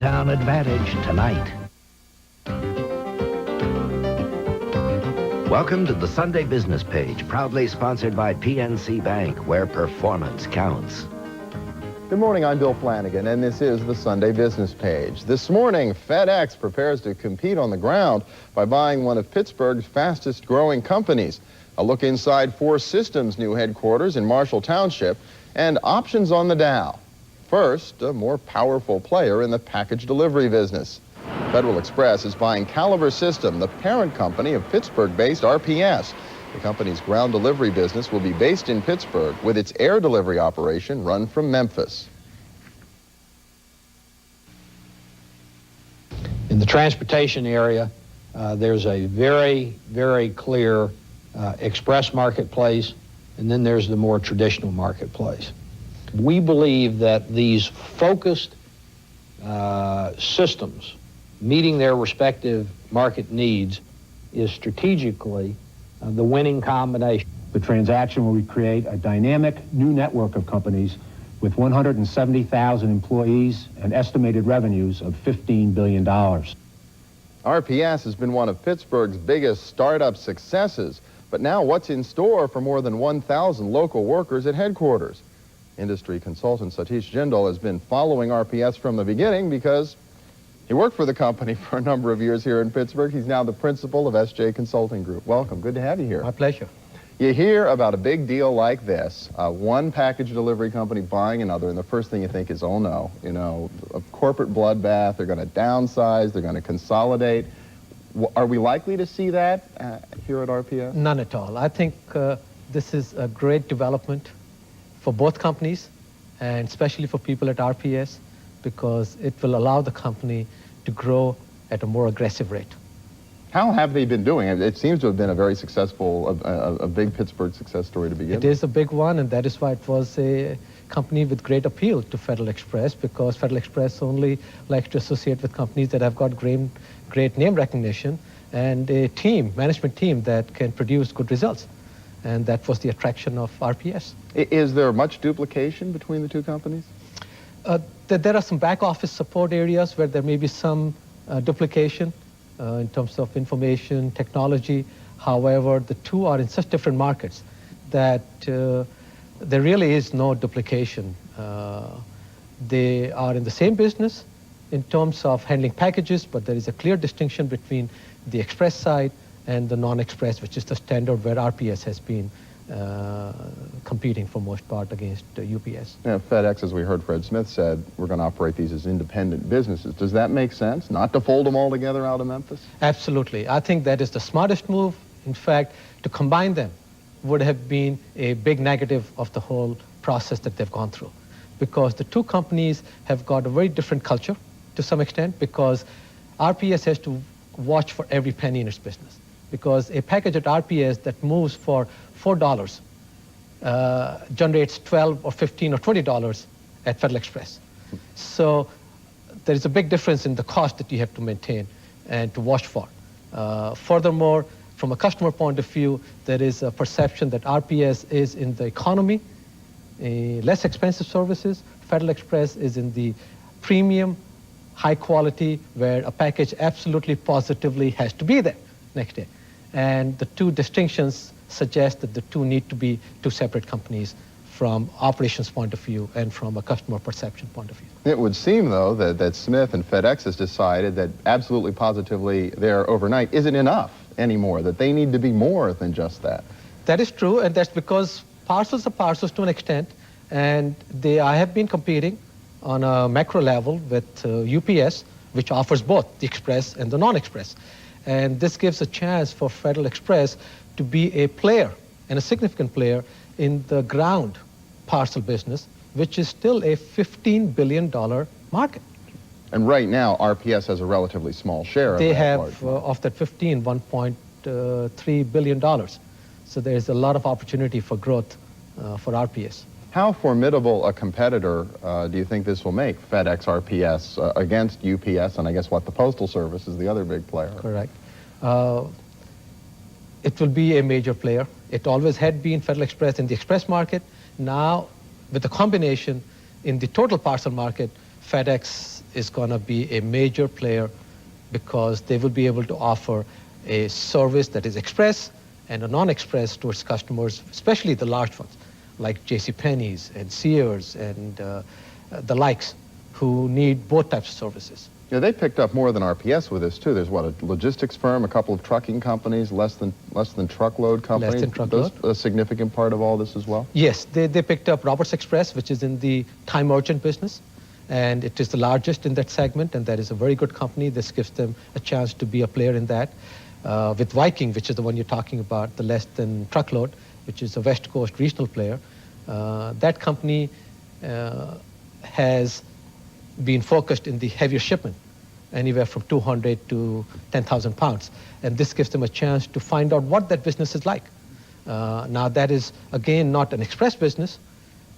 Town Advantage tonight. Welcome to the Sunday Business Page, proudly sponsored by PNC Bank, where performance counts. Good morning, I'm Bill Flanagan, and this is the Sunday Business Page. This morning, FedEx prepares to compete on the ground by buying one of Pittsburgh's fastest growing companies. A look inside 4 Systems' new headquarters in Marshall Township, and options on the Dow. First, a more powerful player in the package delivery business. Federal Express is buying Caliber System, the parent company of Pittsburgh-based RPS. The company's ground delivery business will be based in Pittsburgh, with its air delivery operation run from Memphis. In the transportation area, there's a very, very clear express marketplace, and then there's the more traditional marketplace. We believe that these focused systems meeting their respective market needs is strategically the winning combination. The transaction will create a dynamic new network of companies with 170,000 employees and estimated revenues of $15 billion. RPS has been one of Pittsburgh's biggest startup successes, but now what's in store for more than 1,000 local workers at headquarters? Industry consultant Satish Jindel has been following RPS from the beginning because he worked for the company for a number of years here in Pittsburgh. He's now the principal of SJ Consulting Group. Welcome. Good to have you here. My pleasure. You hear about a big deal like this, one package delivery company buying another, and the first thing you think is, oh no, a corporate bloodbath, they're going to downsize, they're going to consolidate. Are we likely to see that here at RPS? None at all. I think this is a great development for both companies, and especially for people at RPS, because it will allow the company to grow at a more aggressive rate. How have they been doing? It seems to have been a very successful, a big Pittsburgh success story to begin with. It is a big one, and that is why it was a company with great appeal to Federal Express, because Federal Express only likes to associate with companies that have got great name recognition and a management team that can produce good results. And that was the attraction of RPS. Is there much duplication between the two companies? There are some back office support areas where there may be some duplication in terms of information, technology. However, the two are in such different markets that there really is no duplication. They are in the same business in terms of handling packages, but there is a clear distinction between the express side and the non-express, which is the standard where RPS has been competing for most part against UPS. Yeah, FedEx, as we heard Fred Smith said, we're going to operate these as independent businesses. Does that make sense, not to fold them all together out of Memphis? Absolutely. I think that is the smartest move. In fact, to combine them would have been a big negative of the whole process that they've gone through, because the two companies have got a very different culture to some extent, because RPS has to watch for every penny in its business. Because a package at RPS that moves for $4 generates $12 or $15 or $20 at Federal Express. So there is a big difference in the cost that you have to maintain and to watch for. Furthermore, from a customer point of view, there is a perception that RPS is in the economy, less expensive services. Federal Express is in the premium, high quality, where a package absolutely positively has to be there next day. And the two distinctions suggest that the two need to be two separate companies from operations point of view and from a customer perception point of view. It would seem, though, that Smith and FedEx has decided that absolutely positively their overnight isn't enough anymore, that they need to be more than just that. That is true, and that's because parcels are parcels to an extent, and I have been competing on a macro level with UPS, which offers both the express and the non-express. And this gives a chance for Federal Express to be a player, and a significant player, in the ground parcel business, which is still a $15 billion market. And right now, RPS has a relatively small share of that. They have, of that 15, $1.3 billion. So there's a lot of opportunity for growth for RPS. How formidable a competitor do you think this will make, FedEx, RPS, against UPS, and I guess the Postal Service is the other big player? Correct. It will be a major player. It always had been Federal Express in the express market. Now, with the combination in the total parcel market, FedEx is going to be a major player because they will be able to offer a service that is express and a non-express towards customers, especially the large ones, like JCPenney's and Sears and the likes, who need both types of services. Yeah, they picked up more than RPS with this too. There's what, a logistics firm, a couple of trucking companies, less than truckload companies. Less than truckload. Those a significant part of all this as well? Yes, they picked up Roberts Express, which is in the time merchant business, and it is the largest in that segment, and that is a very good company. This gives them a chance to be a player in that. With Viking, which is the one you're talking about, the less than truckload, which is a West Coast regional player, that company has been focused in the heavier shipment, anywhere from 200 to 10,000 pounds. And this gives them a chance to find out what that business is like. Now that is, again, not an express business,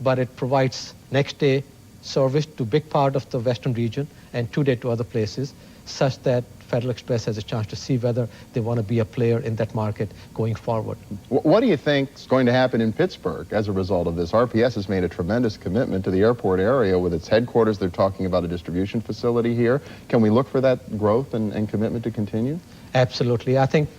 but it provides next day service to a big part of the western region and 2-day to other places, such that Federal Express has a chance to see whether they want to be a player in that market going forward. What do you think is going to happen in Pittsburgh as a result of this? RPS has made a tremendous commitment to the airport area with its headquarters. They're talking about a distribution facility here. Can we look for that growth and commitment to continue? Absolutely. I think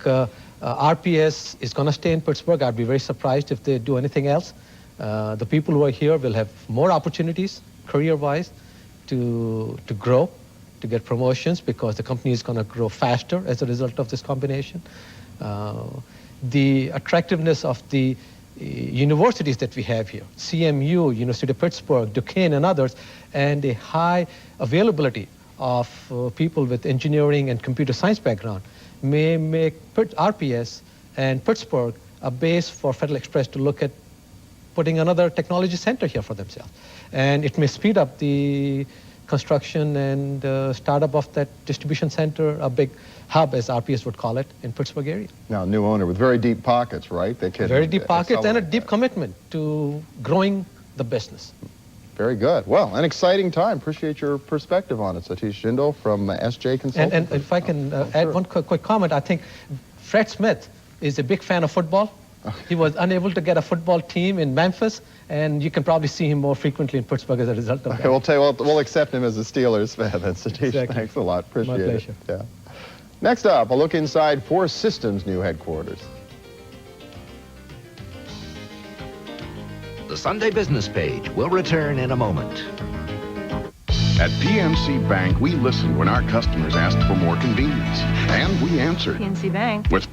RPS is going to stay in Pittsburgh. I'd be very surprised if they do anything else. The people who are here will have more opportunities, career-wise, to grow, to get promotions, because the company is going to grow faster as a result of this combination. The attractiveness of the universities that we have here, CMU, University of Pittsburgh, Duquesne, and others, and a high availability of people with engineering and computer science background may make RPS and Pittsburgh a base for Federal Express to look at putting another technology center here for themselves. And it may speed up the construction and startup of that distribution center, a big hub, as RPS would call it, in Pittsburgh area. Now, new owner with very deep pockets, right? They can very deep pockets and a deep commitment to growing the business. Very good. Well, an exciting time. Appreciate your perspective on it, Satish Jindel from SJ Consulting. And if I can add one quick comment, I think Fred Smith is a big fan of football. He was unable to get a football team in Memphis, and you can probably see him more frequently in Pittsburgh as a result of that. Okay, we'll accept him as a Steelers fan then, Satish. Exactly. Thanks a lot. Appreciate My pleasure. it. Yeah. Next up, a look inside Force Systems' new headquarters. The Sunday Business Page will return in a moment. At PNC Bank, we listened when our customers asked for more convenience, and we answered. PNC Bank. With